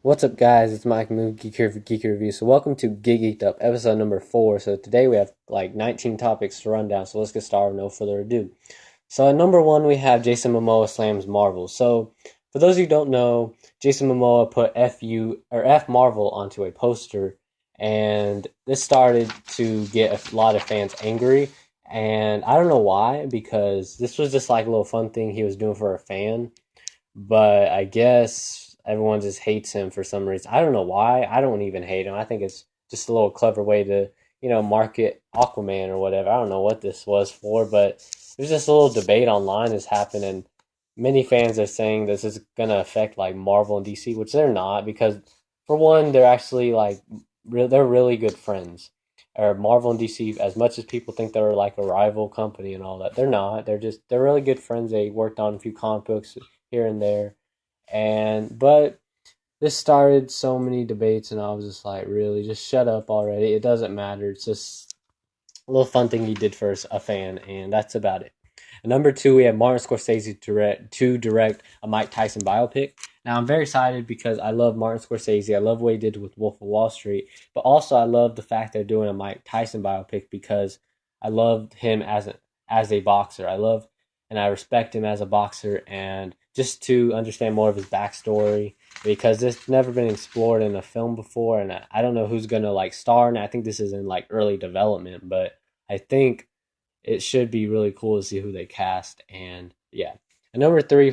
What's up, guys? It's Mike Moon Geek here for Geek Review. So, welcome to Geeked Up, episode number 4. So, today we have like 19 topics to run down. So, let's get started. No further ado. So, at number 1, we have Jason Momoa slams Marvel. So, for those of you who don't know, Jason Momoa put F Marvel onto a poster, and this started to get a lot of fans angry. And I don't know why, because this was just like a little fun thing he was doing for a fan, but I guess everyone just hates him for some reason. I don't know why. I don't even hate him. I think it's just a little clever way to, market Aquaman or whatever. I don't know what this was for, but there's just a little debate online that's happened, and many fans are saying this is gonna affect like Marvel and DC, which they're not, because for one, they're actually like they're really good friends. Or Marvel and DC, as much as people think they're like a rival company and all that, they're not. They're really good friends. They worked on a few comic books here and there. But this started so many debates, and I was just like, really, just shut up already. It doesn't matter. It's just a little fun thing he did for a fan, and that's about it. And number 2, we have Martin Scorsese to direct a Mike Tyson biopic. Now, I'm very excited because I love Martin Scorsese. I love what he did with Wolf of Wall Street, but also I love the fact they're doing a Mike Tyson biopic because I loved him as a boxer. I love and I respect him as a boxer, and just to understand more of his backstory because it's never been explored in a film before, and I don't know who's gonna like star in it. I think this is in like early development, but I think it should be really cool to see who they cast. And yeah, and number 3,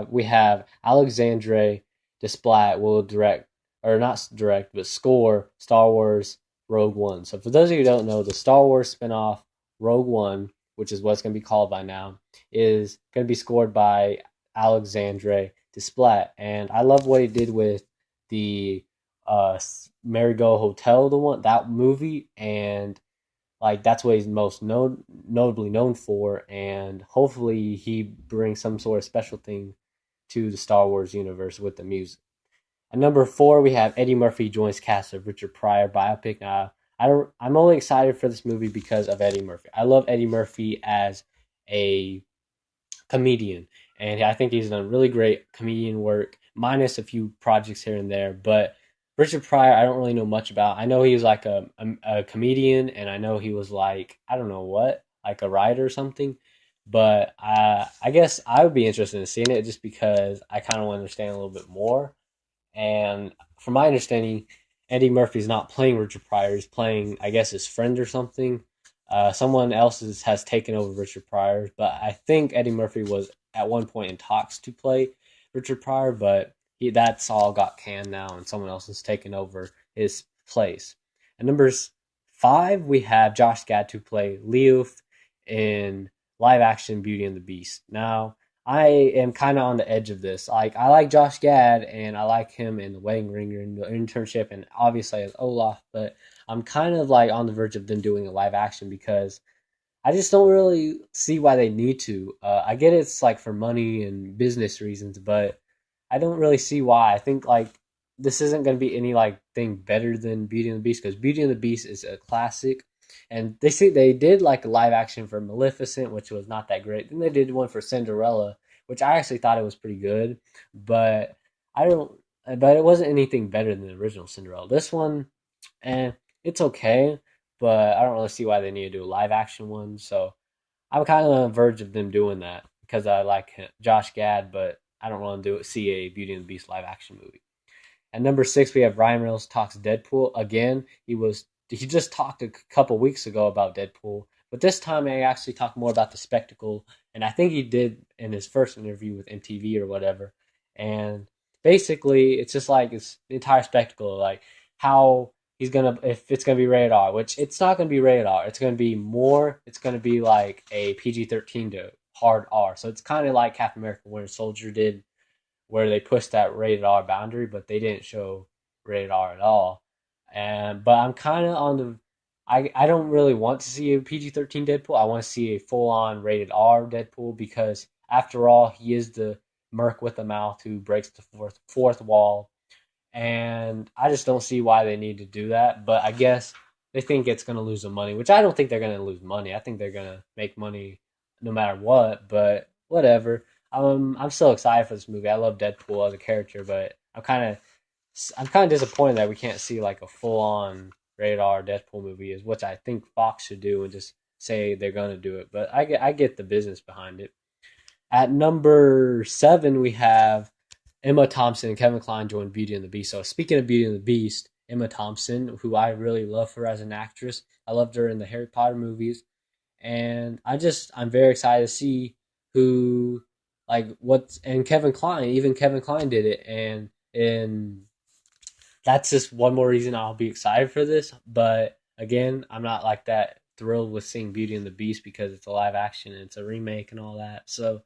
we have Alexandre Desplat will direct, or not direct, but score Star Wars Rogue One. So for those of you who don't know, the Star Wars spinoff Rogue One, which is what it's going to be called by now, is going to be scored by Alexandre Desplat, and I love what he did with the Marigold Hotel, the one that movie, and like that's what he's notably known for, and hopefully he brings some sort of special thing to the Star Wars universe with the music. At number 4, we have Eddie Murphy joins cast of Richard Pryor biopic. I'm only excited for this movie because of Eddie Murphy. I love Eddie Murphy as a comedian, and I think he's done really great comedian work, minus a few projects here and there. But Richard Pryor, I don't really know much about. I know he was like a comedian, and I know he was like I don't know what, like a writer or something. But I guess I would be interested in seeing it just because I kind of want to understand a little bit more. And from my understanding, Eddie Murphy's not playing Richard Pryor. He's playing, I guess, his friend or something. Someone else has taken over Richard Pryor, but I think Eddie Murphy was at one point in talks to play Richard Pryor, but that's all got canned now, and someone else has taken over his place. At numbers 5, we have Josh Gad to play Leof in live action Beauty and the Beast. Now, I am kind of on the edge of this. Like, I like Josh Gad, and I like him in The Wedding Ringer and The Internship, and obviously as Olaf, but I'm kind of like on the verge of them doing a live action because I just don't really see why they need to. I get it's like for money and business reasons, but I don't really see why. I think like this isn't going to be any like thing better than Beauty and the Beast because Beauty and the Beast is a classic, and they did like a live action for Maleficent, which was not that great. Then they did one for Cinderella, which I actually thought it was pretty good, but I don't. But it wasn't anything better than the original Cinderella. This one, eh, it's okay, but I don't really see why they need to do a live action one. So I'm kind of on the verge of them doing that because I like Josh Gad, but I don't want to see a Beauty and the Beast live action movie. At number 6, we have Ryan Reynolds talks Deadpool again. He just talked a couple weeks ago about Deadpool, but this time he actually talked more about the spectacle, and I think he did in his first interview with MTV or whatever. And basically, it's just like it's the entire spectacle, like how he's gonna if it's gonna be rated R, which it's not gonna be rated R. It's gonna be more. It's gonna be like a PG-13 to hard R. So it's kind of like Captain America: Winter Soldier did where they pushed that rated R boundary, but they didn't show rated R at all. And but I'm kind of on the I don't really want to see a PG-13 Deadpool. I want to see a full-on rated R Deadpool because after all, he is the merc with the mouth who breaks the fourth wall, and I just don't see why they need to do that. But I guess they think it's going to lose them money, which I don't think they're going to lose money. I think they're going to make money no matter what. But whatever. I'm still excited for this movie. I love Deadpool as a character, but I'm kind of I'm kind of disappointed that we can't see like a full on rated R Deadpool movie, is which I think Fox should do and just say they're gonna do it. But I get the business behind it. At number 7, we have Emma Thompson and Kevin Kline join Beauty and the Beast. So speaking of Beauty and the Beast, Emma Thompson, who I really love her as an actress, I loved her in the Harry Potter movies, and I'm very excited to see who like what's and Kevin Kline. Even Kevin Kline did it, and that's just one more reason I'll be excited for this. But again, I'm not like that thrilled with seeing Beauty and the Beast because it's a live action and it's a remake and all that. So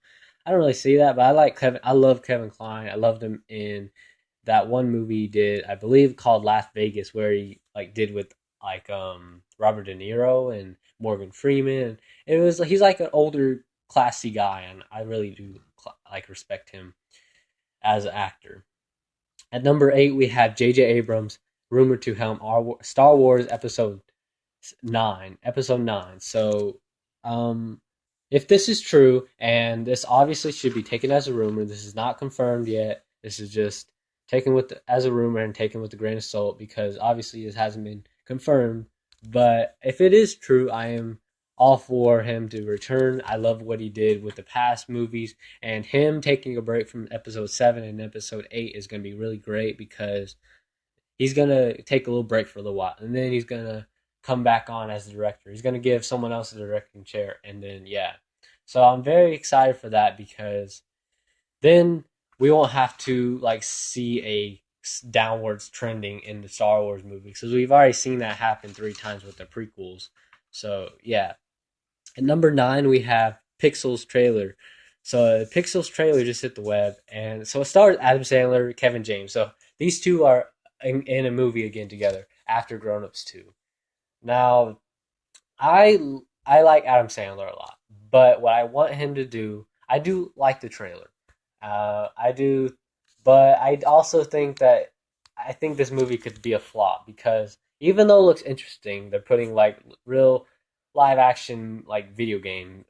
I don't really see that. But I like Kevin. I love Kevin Kline. I loved him in that one movie he did, I believe, called Las Vegas, where he like did with like Robert De Niro and Morgan Freeman. It was he's like an older, classy guy, and I really do like respect him as an actor. At number 8, we have J.J. Abrams, rumored to helm Star Wars Episode 9. So, um, if this is true, and this obviously should be taken as a rumor, this is not confirmed yet. This is just taken as a rumor and taken with a grain of salt because obviously this hasn't been confirmed. But if it is true, I am all for him to return. I love what he did with the past movies, and him taking a break from Episode 7 and Episode 8 is going to be really great because he's gonna take a little break for a little while, and then he's gonna come back on as the director. He's gonna give someone else the directing chair, and then yeah. So I'm very excited for that because then we won't have to like see a downwards trending in the Star Wars movies because we've already seen that happen 3 times with the prequels. So yeah. At number 9, we have Pixels trailer. So Pixels trailer just hit the web, and so it stars Adam Sandler, Kevin James. So these two are in a movie again together after Grown Ups 2. Now, I I like Adam Sandler a lot, but what I want him to do, I do like the trailer. I do, but I also think that I think this movie could be a flop because even though it looks interesting, they're putting like real live action like video game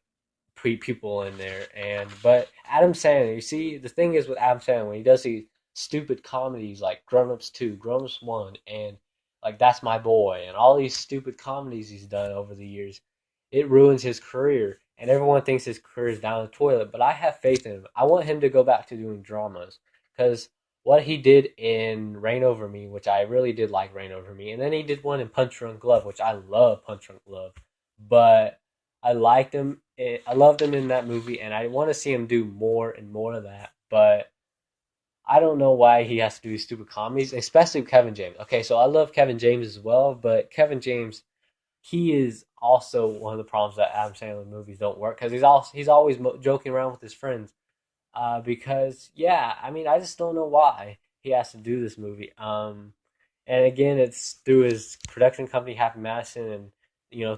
people in there. And but Adam Sandler, you see, the thing is with Adam Sandler when he does these stupid comedies like Grown Ups 2, Grown Ups 1, and like That's My Boy, and all these stupid comedies he's done over the years, it ruins his career. And everyone thinks his career is down the toilet, but I have faith in him. I want him to go back to doing dramas because what he did in Rain Over Me, which I really did like Rain Over Me, and then he did one in Punch Drunk Love, which I love Punch Drunk Love, but I liked him. I loved him in that movie, and I want to see him do more and more of that. But I don't know why he has to do these stupid comedies, especially Kevin James. Okay, so I love Kevin James as well, but Kevin James, he is also one of the problems that Adam Sandler movies don't work because he's always joking around with his friends. Because yeah, I mean, I just don't know why he has to do this movie. And again, it's through his production company, Happy Madison, and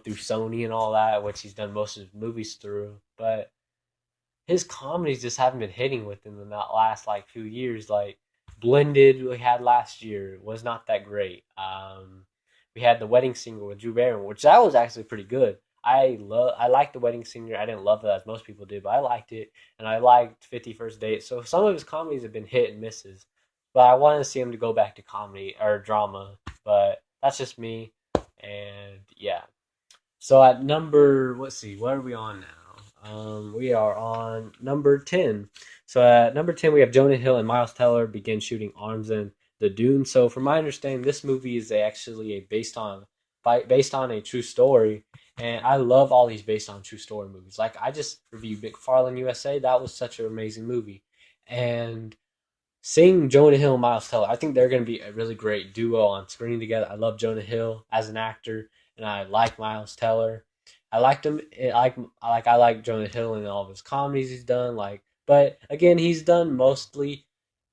through Sony and all that, which he's done most of his movies through. But his comedies just haven't been hitting within the last like few years. Like Blended, we had last year, was not that great. We had The Wedding Singer with Drew Barrymore, which that was actually pretty good. I liked The Wedding Singer. I didn't love it as most people did, but I liked it, and I liked 51st Date. So some of his comedies have been hit and misses, but I wanted to see him to go back to comedy or drama. But that's just me, and yeah. So at let's see, what are we on now? We are on number 10. So at number 10, we have Jonah Hill and Miles Teller begin shooting arms in the Dune. So from my understanding, this movie is actually based on a true story. And I love all these based on true story movies. Like I just reviewed McFarlane USA. That was such an amazing movie. And seeing Jonah Hill and Miles Teller, I think they're going to be a really great duo on screen together. I love Jonah Hill as an actor, and I like Miles Teller. I liked him. I like Jonah Hill in all of his comedies he's done. But again, he's done mostly.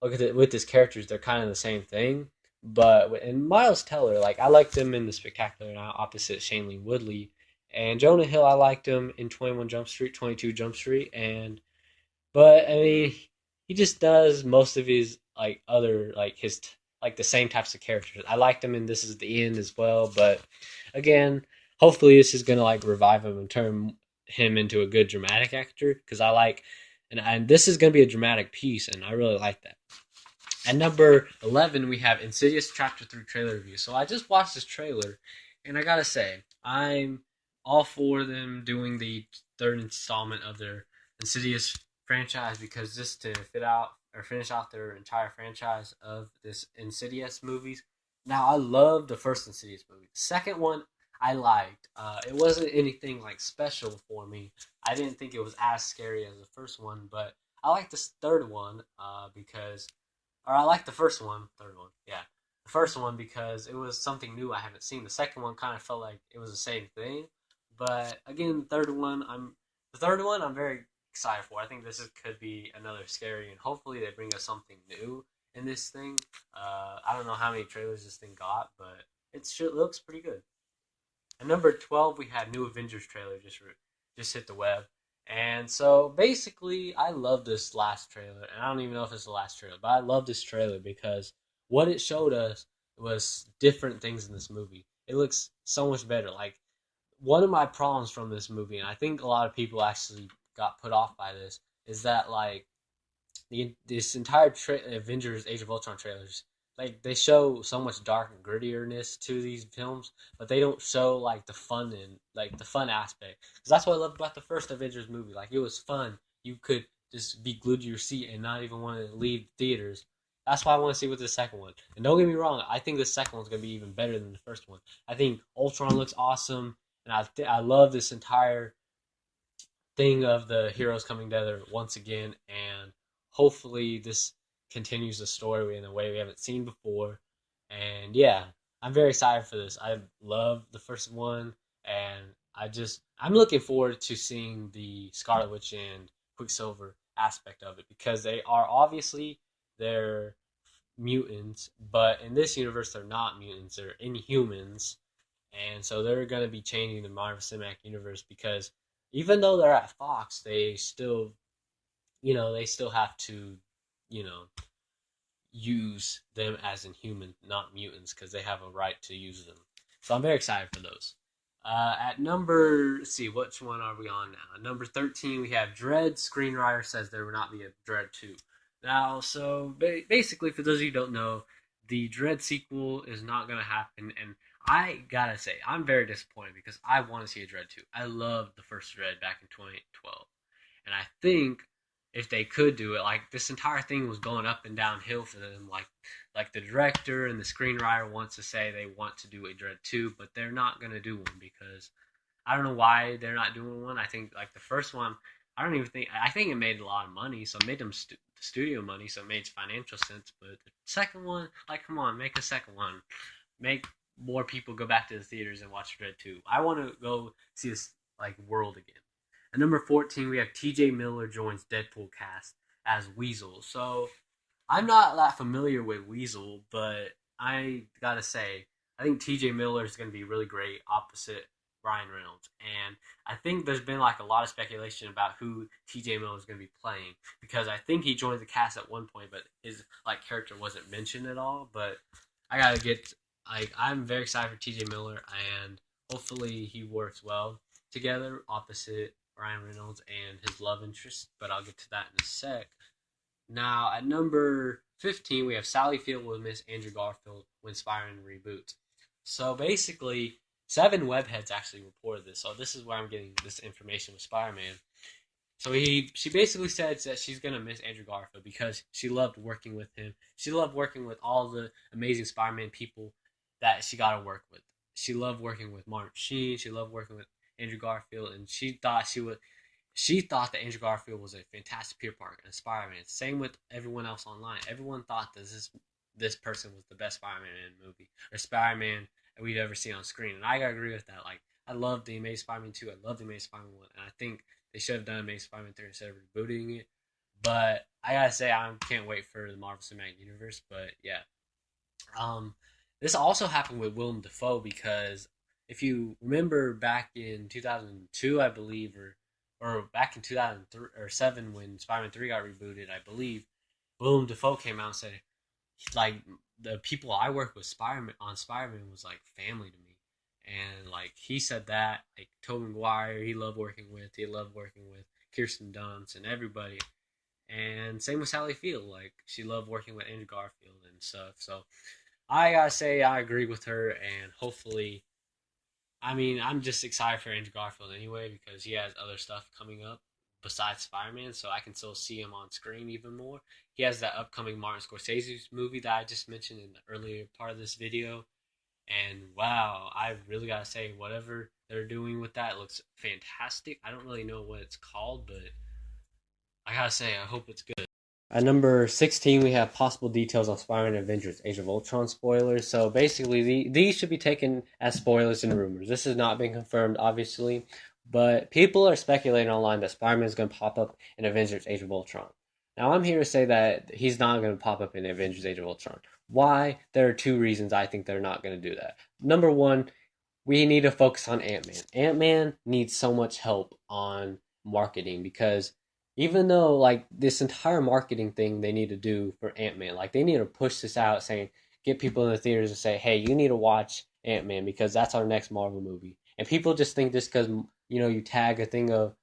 Look at it with his characters; they're kind of the same thing. But in Miles Teller, like I liked him in The Spectacular Now opposite Shailene Woodley, and Jonah Hill, I liked him in 21 Jump Street, 22 Jump Street, and but I mean, he just does most of his like other like his like the same types of characters. I liked him in This Is the End as well, but again, hopefully this is gonna like revive him and turn him into a good dramatic actor because I like and this is gonna be a dramatic piece and I really like that. At number 11, we have Insidious Chapter 3 trailer review. So I just watched this trailer, and I gotta say, I'm all for them doing the third installment of their Insidious franchise because just to fit out or finish out their entire franchise of this Insidious movies. Now, I love the first Insidious movie. The second one, I liked. It wasn't anything like special for me. I didn't think it was as scary as the first one, but I like this third one because or I like the first one, third one, yeah, the first one because it was something new I haven't seen. The second one kind of felt like it was the same thing, but again, the third one I'm very excited for. I think could be another scary, and hopefully they bring us something new in this thing. I don't know how many trailers this thing got, but it looks pretty good. At number 12, we had new Avengers trailer just hit the web. And so basically, I love this last trailer. And I don't even know if it's the last trailer, but I love this trailer because what it showed us was different things in this movie. It looks so much better. Like, one of my problems from this movie, and I think a lot of people actually got put off by this, is that, like, this entire Avengers Age of Ultron trailers, like they show so much dark and grittierness to these films, but they don't show like the fun aspect. Because that's what I loved about the first Avengers movie. Like it was fun. You could just be glued to your seat and not even want to leave theaters. That's why I want to see with the second one. And don't get me wrong, I think the second one's gonna be even better than the first one. I think Ultron looks awesome, and I love this entire thing of the heroes coming together once again, and hopefully this continues the story in a way we haven't seen before. And yeah, I'm very excited for this. I love the first one, and I'm looking forward to seeing the Scarlet Witch and Quicksilver aspect of it because they're mutants, but in this universe they're not mutants; they're inhumans, and so they're going to be changing the Marvel Cinematic Universe because even though they're at Fox, they still have to, you know, use them as inhuman, not mutants, because they have a right to use them. So I'm very excited for those. At number, let's see, which one are we on now? At number 13, we have Dread. Screenwriter says there will not be a Dread 2. Now, so basically, for those of you who don't know, the Dread sequel is not going to happen, and I gotta say, I'm very disappointed because I want to see a Dread 2. I loved the first Dread back in 2012. And I think if they could do it, like this entire thing was going up and downhill for them. Like the director and the screenwriter wants to say they want to do a Dread 2, but they're not gonna do one because I don't know why they're not doing one. I think like the first one, I think it made a lot of money, so it made them studio money, so it made financial sense. But the second one, like, come on, make a second one, make more people go back to the theaters and watch Dread 2. I want to go see this like world again. At number 14, we have T.J. Miller joins Deadpool cast as Weasel. So I'm not that familiar with Weasel, but I gotta say, I think T.J. Miller is going to be really great opposite Ryan Reynolds, and I think there's been like a lot of speculation about who T.J. Miller is going to be playing because I think he joined the cast at one point, but his like character wasn't mentioned at all. But I gotta get I'm very excited for T.J. Miller, and hopefully he works well together opposite Ryan Reynolds and his love interest. But I'll get to that in a sec. Now, at number 15, we have Sally Field will miss Andrew Garfield when Spider-Man reboots. So basically, seven webheads actually reported this. So this is where I'm getting this information with Spider-Man. So she basically said that she's gonna miss Andrew Garfield because she loved working with him. She loved working with all the amazing Spider-Man people that she got to work with. She loved working with Martin Sheen. She loved working with Andrew Garfield, and she thought that Andrew Garfield was a fantastic Peter Parker and Spider-Man. Same with everyone else online. Everyone thought that this person was the best Spider-Man movie or Spider-Man we'd ever seen on screen, and I gotta agree with that. Like I love the Amazing Spider-Man 2. I love the Amazing Spider-Man 1, and I think they should have done Amazing Spider-Man 3 instead of rebooting it. But I gotta say, I can't wait for the Marvel Cinematic Universe. But yeah, um, this also happened with Willem Dafoe because if you remember back in 2002, I believe, or back in 2003 or 7 when Spider-Man 3 got rebooted, I believe, Willem Dafoe came out and said, like, the people I work with Spider-Man was like family to me. And like he said that, like Tobey Maguire, he loved working with Kirsten Dunst and everybody. And same with Sally Field. Like she loved working with Andrew Garfield and stuff. So I gotta say I agree with her, and hopefully, I mean, I'm just excited for Andrew Garfield anyway because he has other stuff coming up besides Spider-Man, so I can still see him on screen even more. He has that upcoming Martin Scorsese movie that I just mentioned in the earlier part of this video, and wow, I really gotta say, whatever they're doing with that looks fantastic. I don't really know what it's called, but I gotta say, I hope it's good. At number 16, we have possible details on Spider-Man Avengers Age of Ultron spoilers. So basically, these should be taken as spoilers and rumors. This has not been confirmed, obviously, but people are speculating online that Spider-Man is going to pop up in Avengers Age of Ultron. Now, I'm here to say that he's not going to pop up in Avengers Age of Ultron. Why? There are two reasons I think they're not going to do that. Number one, we need to focus on Ant-Man. Ant-Man needs so much help on marketing because even though like this entire marketing thing they need to do for Ant-Man, like they need to push this out saying get people in the theaters and say, "Hey, you need to watch Ant-Man because that's our next Marvel movie." And people just think just cuz you tag a thing of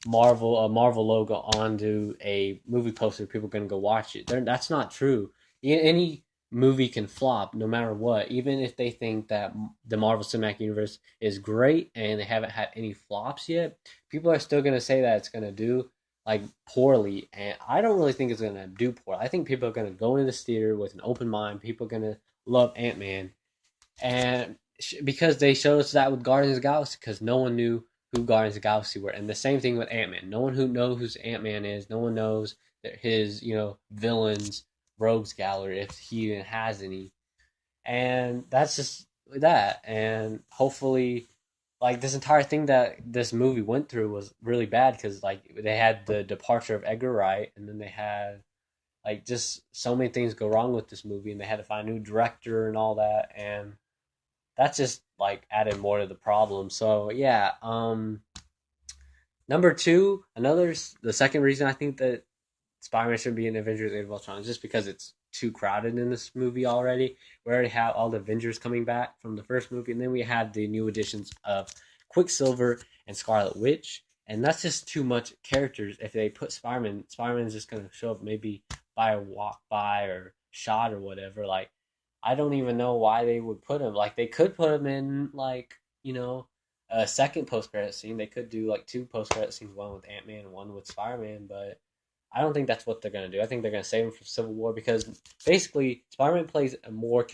a Marvel logo onto a movie poster, people are going to go watch it. That's not true. Any movie can flop no matter what, even if they think that the Marvel Cinematic Universe is great and they haven't had any flops yet. People are still going to say that it's going to do like poorly, and I don't really think it's going to do poorly. I think people are going to go into this theater with an open mind. People are going to love Ant-Man, and because they showed us that with Guardians of the Galaxy, because no one knew who Guardians of the Galaxy were, and the same thing with Ant Man. No one who knows who Ant Man is. No one knows that his villains rogues gallery if he even has any, and that's just that. And hopefully, like this entire thing that this movie went through was really bad because like they had the departure of Edgar Wright, and then they had like just so many things go wrong with this movie, and they had to find a new director and all that, and that's just like added more to the problem. So yeah, number two, the second reason I think that Spider-Man should be in Avengers: Age of Ultron is just because it's too crowded in this movie already. We already have all the Avengers coming back from the first movie, and then we had the new additions of Quicksilver and Scarlet Witch, and that's just too much characters. If they put Spider-Man's just gonna show up maybe by a walk by or shot or whatever. Like I don't even know why they would put him. Like they could put him in like a second post credit scene. They could do like two post credit scenes, one with Ant Man and one with Spider Man. But I don't think that's what they're gonna do. I think they're gonna save him for Civil War because basically Spider Man plays a more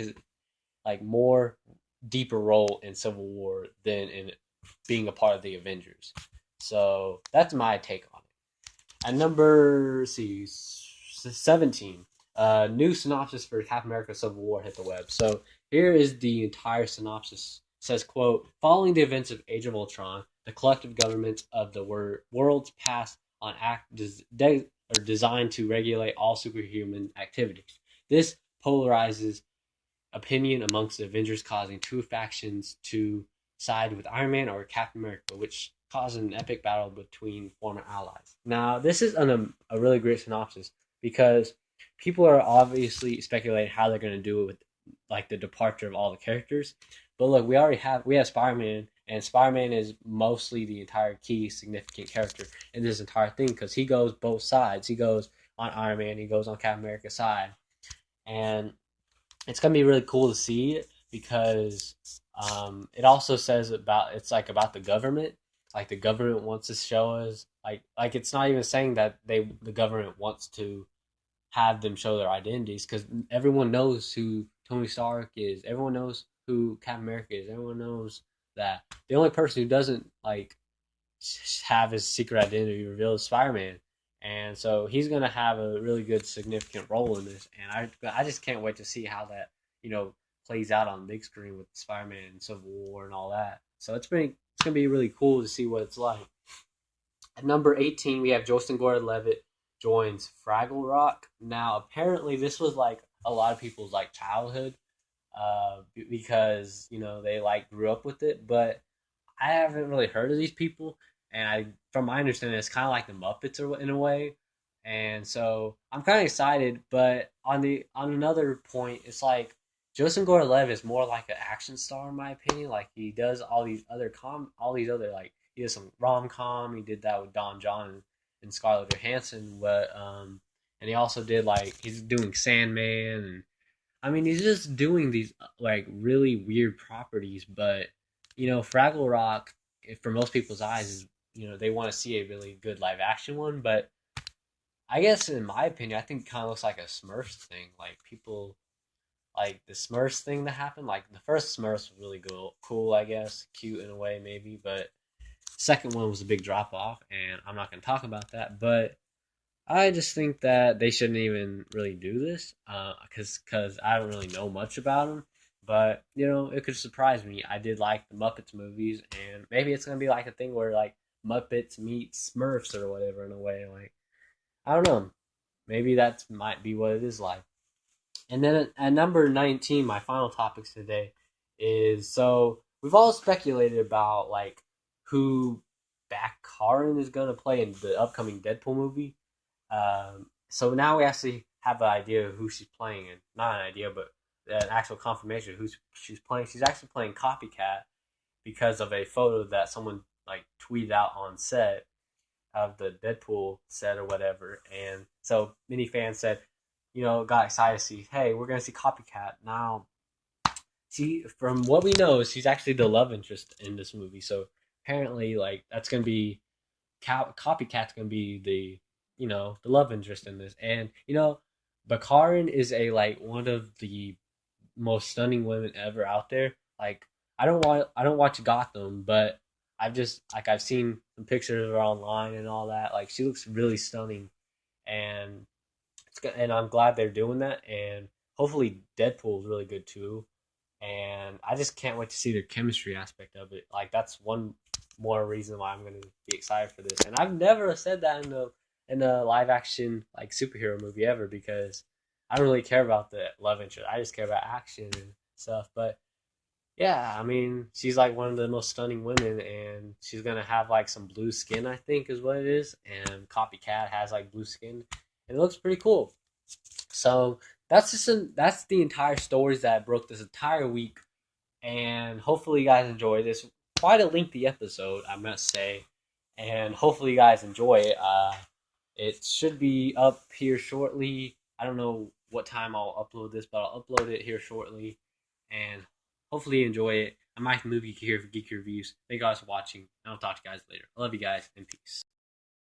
deeper role in Civil War than in being a part of the Avengers. So that's my take on it. At number 17, new synopsis for Captain America Civil War hit the web. So here is the entire synopsis. It says, quote, following the events of Age of Ultron, the collective governments of the worlds pass on are designed to regulate all superhuman activities. This polarizes opinion amongst the Avengers, causing two factions to side with Iron Man or Captain America, which caused an epic battle between former allies. Now, this is a really great synopsis because people are obviously speculating how they're going to do it with like the departure of all the characters. But look, we have Spider-Man, and Spider-Man is mostly the entire key significant character in this entire thing because he goes both sides. He goes on Iron Man, he goes on Captain America's side, and it's gonna be really cool to see because it also says about the government. Like the government wants to show us like it's not even saying that the government wants to have them show their identities because everyone knows who Tony Stark is. Everyone knows who Captain America is. Everyone knows that the only person who doesn't like have his secret identity revealed is Spider-Man, and so he's gonna have a really good significant role in this. And I just can't wait to see how that plays out on the big screen with Spider-Man and Civil War and all that. So it's gonna be really cool to see what it's like. At number 18, we have Joseph Gordon-Levitt joins Fraggle Rock. Now, apparently, this was like a lot of people's like childhood, because they like grew up with it. But I haven't really heard of these people, and from my understanding, it's kind of like the Muppets or in a way. And so I'm kind of excited. But on another point, it's like Joseph Gordon-Levitt is more like an action star in my opinion. Like he does all these other like he does some rom com. He did that with Don John and Scarlett Johansson. And he also did like he's doing Sandman, and I mean he's just doing these like really weird properties. But Fraggle Rock, for most people's eyes, is they want to see a really good live action one. But I guess in my opinion, I think it kind of looks like a Smurfs thing. Like people like the Smurfs thing that happened. Like the first Smurfs was really cool, I guess, cute in a way maybe, but second one was a big drop off, and I'm not going to talk about that. But I just think that they shouldn't even really do this because I don't really know much about them. But it could surprise me. I did like the Muppets movies, and maybe it's gonna be like a thing where like Muppets meet Smurfs or whatever in a way. Like I don't know. Maybe that might be what it is like. And then at number 19, my final topics today is so we've all speculated about like who Baccarin is going to play in the upcoming Deadpool movie. So now we actually have an idea of who she's playing, and not an idea, but an actual confirmation of who she's playing. She's actually playing Copycat because of a photo that someone like tweeted out on set of the Deadpool set or whatever. And so many fans said, got excited to see, hey, we're gonna see Copycat now. See, from what we know, she's actually the love interest in this movie. So apparently, like that's gonna be Copycat's gonna be the love interest in this. And Bakarin is a like one of the most stunning women ever out there. Like I don't watch Gotham, but I've seen some pictures of her online and all that. Like she looks really stunning, and and I'm glad they're doing that. And hopefully Deadpool is really good too. And I just can't wait to see the chemistry aspect of it. Like that's one more reason why I'm going to be excited for this. And I've never said that in the live action like superhero movie ever because I don't really care about the love interest. I just care about action and stuff. But yeah, I mean, she's like one of the most stunning women, and she's gonna have like some blue skin, I think, is what it is. And Copycat has like blue skin, and it looks pretty cool. So that's the entire stories that broke this entire week, and hopefully you guys enjoy this. Quite a lengthy episode, I must say, and hopefully you guys enjoy it. It should be up here shortly. I don't know what time I'll upload this, but I'll upload it here shortly, and hopefully you enjoy it. I'm Mike Movie here for Geek Reviews. Thank you guys for watching, and I'll talk to you guys later. I love you guys, and peace.